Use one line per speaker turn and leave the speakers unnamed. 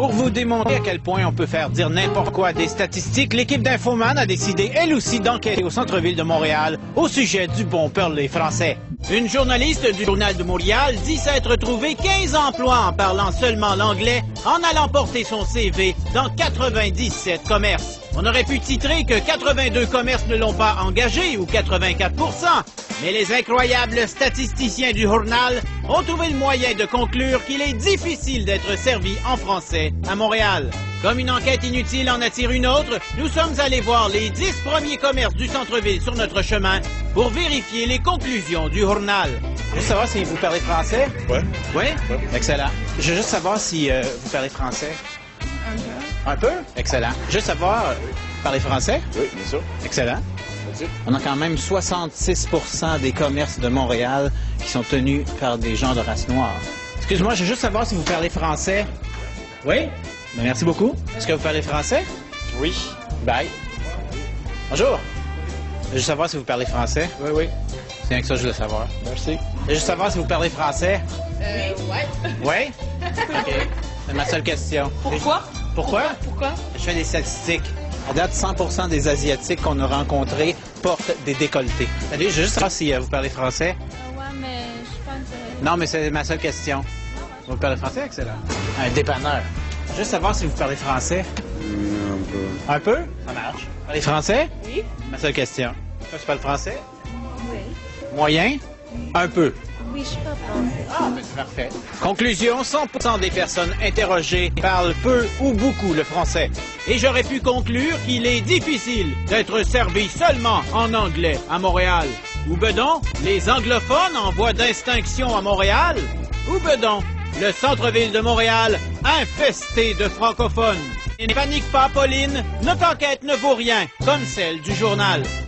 Pour vous démontrer à quel point on peut faire dire n'importe quoi des statistiques, l'équipe d'Infoman a décidé, elle aussi, d'enquêter au centre-ville de Montréal au sujet du bon parler français. Une journaliste du Journal de Montréal dit s'être trouvé 15 emplois en parlant seulement l'anglais en allant porter son CV dans 97 commerces. On aurait pu titrer que 82 commerces ne l'ont pas engagé ou 84 %, mais les incroyables statisticiens du journal ont trouvé le moyen de conclure qu'il est difficile d'être servi en français à Montréal. Comme une enquête inutile en attire une autre, nous sommes allés voir les 10 premiers commerces du centre-ville sur notre chemin pour vérifier les conclusions du journal. Je veux juste savoir si vous parlez français?
Oui.
Oui? Excellent. Je veux juste savoir si vous parlez français. Un peu? Excellent. Juste savoir, vous parlez français?
Oui, bien sûr.
Excellent.
Merci.
On a quand même 66 % des commerces de Montréal qui sont tenus par des gens de race noire. Excuse-moi, je veux juste savoir si vous parlez français. Oui? Ben, merci beaucoup. Est-ce que vous parlez français?
Oui.
Bye. Bonjour. Je veux juste savoir si vous parlez français.
Oui, oui.
C'est bien que ça, je veux savoir.
Merci.
Je veux juste savoir si vous parlez français.
Ouais.
Oui? OK. C'est ma seule question.
Pourquoi?
Pourquoi?
Pourquoi?
Je fais des statistiques. À date, 100 % des Asiatiques qu'on a rencontrés portent des décolletés. Allez, je veux juste savoir si vous parlez français.
Ouais, mais je suis pas intéressée.
Non, mais c'est ma seule question. Vous parlez français? Excellent. Un dépanneur. Juste savoir si vous parlez français. Un peu. Ça marche. Vous parlez français?
Oui.
Ma seule question. Toi, tu parles français?
Oui.
Moyen? Un peu.
Oui, je suis pas français.
Ah, ben c'est parfait. Conclusion, 100 % des personnes interrogées parlent peu ou beaucoup le français. Et j'aurais pu conclure qu'il est difficile d'être servi seulement en anglais à Montréal. Ou bedon, les anglophones en voie d'extinction à Montréal? Ou bedon, le centre-ville de Montréal infesté de francophones? Et ne panique pas, Pauline, notre enquête ne vaut rien, comme celle du journal.